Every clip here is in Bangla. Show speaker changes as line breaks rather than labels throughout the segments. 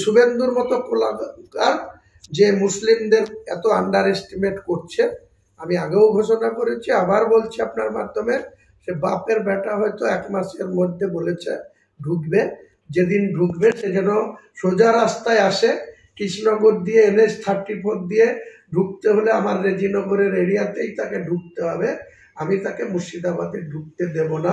শুভেন্দুর মতো কোলাকার যে মুসলিমদের এত আন্ডার এস্টিমেট করছে, আমি আগেও ঘোষণা করেছি, আবার বলছি আপনার মাধ্যমে, সে বাপের বেটা হয়তো 1 মাসের মধ্যে বলেছে ঢুকবে। যেদিন ঢুকবে সে যেন সোজা রাস্তায় আসে, কৃষ্ণনগর দিয়ে NH-34 দিয়ে ঢুকতে হলে আমার রেজিনগরের এরিয়াতেই তাকে ঢুকতে হবে। আমি তাকে মুর্শিদাবাদে ঢুকতে দেব না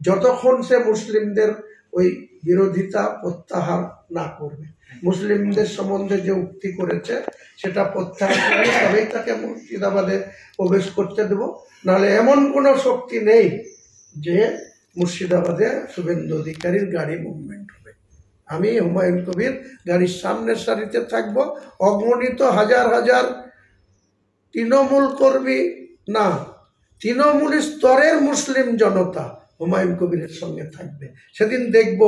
যতক্ষণ সে মুসলিমদের ওই বিরোধিতা প্রত্যাহার না করবে। মুসলিমদের সম্বন্ধে যে উক্তি করেছে সেটা প্রত্যাহার করে তবেই তাকে মুর্শিদাবাদে প্রবেশ করতে দেব। নাহলে এমন কোনো শক্তি নেই যে মুর্শিদাবাদে শুভেন্দু অধিকারীর গাড়ি মুভমেন্ট হবে। আমি হুমায়ুন কবির গাড়ির সামনের সারিতে থাকব। অগণিত হাজার হাজার তৃণমূল কর্মী না, তৃণমূল স্তরের মুসলিম জনতা হুমায়ুন কবিরের সঙ্গে থাকবে। সেদিন দেখব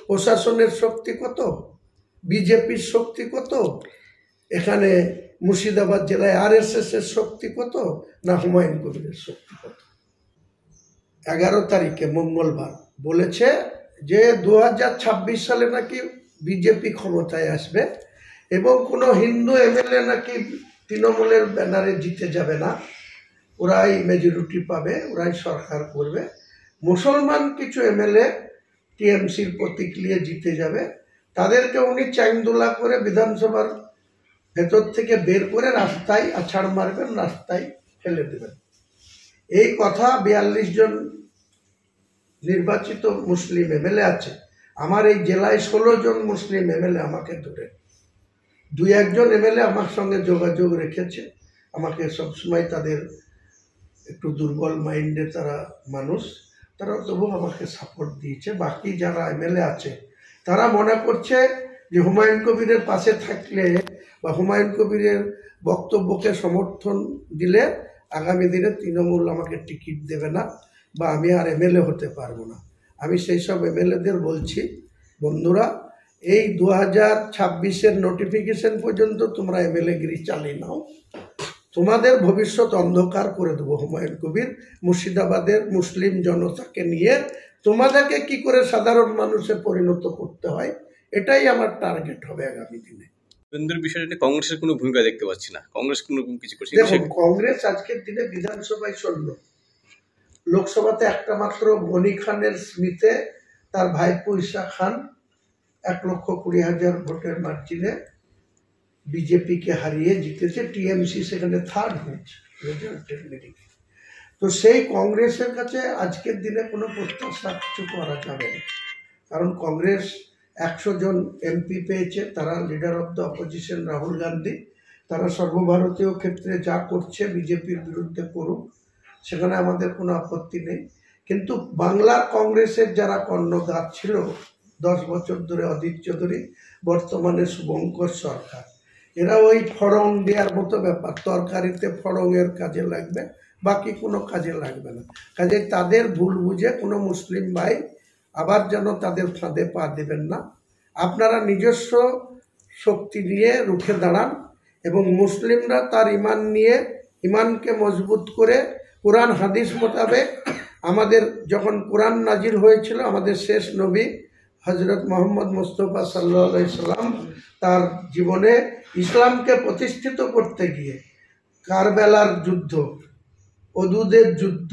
প্রশাসনের শক্তি কত, বিজেপির শক্তি কত, এখানে মুর্শিদাবাদ জেলায় RSS এর শক্তি কত, না হুমায়ুন কবিরের শক্তি কত। 11 তারিখে মঙ্গলবার বলেছে যে 2026 সালে নাকি বিজেপি ক্ষমতায় আসবে এবং কোনো হিন্দু MLA নাকি তৃণমূলের ব্যানারে জিতে যাবে না, ওরাই মেজরিটি পাবে, ওরাই সরকার করবে। মুসলমান কিছু MLA TMCর প্রতীক নিয়ে জিতে যাবে, তাদেরকে উনি চাইন্দোলা করে বিধানসভার ভেতর থেকে বের করে রাস্তায় আছাড় মারবেন, রাস্তায় ফেলে দেবেন। এই কথা 42 জন নির্বাচিত মুসলিম MLA আছে। আমার এই জেলায় 16 জন মুসলিম MLA আমাকে ধরে, 2-1 জন MLA আমার সঙ্গে যোগাযোগ রেখেছে। আমাকে সবসময় তাদের একটু দুর্বল মাইন্ডে তারা মানুষ, তারা তবু আমাকে সাপোর্ট দিয়েছে। বাকি যারা MLA আছে তারা মনে করছে যে হুমায়ুন কবিরের পাশে থাকলে বা হুমায়ুন কবিরের বক্তব্যকে সমর্থন দিলে আগামী দিনে তৃণমূল আমাকে টিকিট দেবে না বা আমি আর MLA হতে পারবো না। আমি সেই সব MLAদের বলছি, বন্ধুরা, এই 2026-এর নোটিফিকেশন পর্যন্ত তোমরা MLA-গিরি চালিয়ে নাও, তোমাদের ভবিষ্যৎ অন্ধকার করে দেবো। হুমায়ুন কবির মুর্শিদাবাদের মুসলিম জনতাকে নিয়ে তোমাদেরকে কি করে সাধারণ মানুষে পরিণত করতে হয়, এটাই আমার টার্গেট হবে আগামী দিনে।
শুভেন্দুর বিষয়টা কংগ্রেসের কোনো ভূমিকা দেখতে পাচ্ছি না, কংগ্রেস কোনো কিছু করছে।
দেখুন, কংগ্রেস আজকের দিনে বিধানসভায় 16, লোকসভাতে একটা মাত্র গনি খানের স্মিতে তার ভাইপো ঈশা খান 1,20,000 ভোটের মার্জিনে বিজেপিকে হারিয়ে জিতেছে। TMC সেখানে 3rd হয়েছে রেজাল্টের নিরিখে। তো সেই কংগ্রেসের কাছে আজকের দিনে কোনো প্রত্যাশা কিছু করা যাবে না, কারণ কংগ্রেস 100 জন MP পেয়েছে। তারা leader of the opposition Rahul Gandhi, তারা সর্বভারতীয় ক্ষেত্রে যা করছে বিজেপির বিরুদ্ধে করুক, সেখানে আমাদের কোনো আপত্তি নেই। কিন্তু বাংলার কংগ্রেসের যারা কর্ণধার ছিল 10 বছর ধরে, অধীর চৌধুরী, বর্তমানে শুভঙ্কর সরকার, এরা ওই ফড়ং দেওয়ার মতো ব্যাপার, তরকারিতে ফড়ংয়ের কাজে লাগবে, বাকি কোনো কাজে লাগবে না। কাজে তাদের ভুল বুঝে কোনো মুসলিম ভাই আবার যেন তাদের ফাঁদে পা দেবেন না। আপনারা নিজস্ব শক্তি নিয়ে রুখে দাঁড়ান এবং মুসলিমরা তার ইমান নিয়ে, ইমানকে মজবুত করে কোরআন হাদিস মোতাবেক, আমাদের যখন কোরআন নাজিল হয়েছিল, আমাদের শেষ নবী হজরত মোহাম্মদ মুস্তফা সাল্লাল্লাহু আলাইহি সাল্লাম তার জীবনে ইসলামকে প্রতিষ্ঠিত করতে গিয়ে কারবালার যুদ্ধ, উহুদের যুদ্ধ,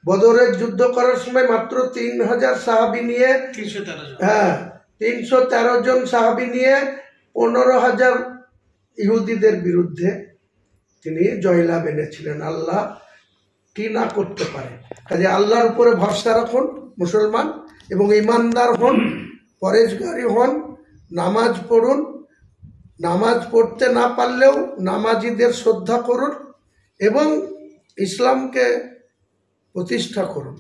বদরের যুদ্ধ করার সময় মাত্র 3000 সাহাবী নিয়ে, 313 জন সাহাবী নিয়ে 15,000 ইহুদিদের বিরুদ্ধে তিনি জয়লাভ এনেছিলেন। আল্লাহ কি না করতে পারে। কাজে আল্লাহর উপরে ভরসা রাখুন মুসলমান, এবং ইমানদার হন, পরেশগারী হন, নামাজ পড়ুন, নামাজ পড়তে না পারলেও নামাজিদের শ্রদ্ধা করুন এবং ইসলামকে প্রতিষ্ঠা করুন।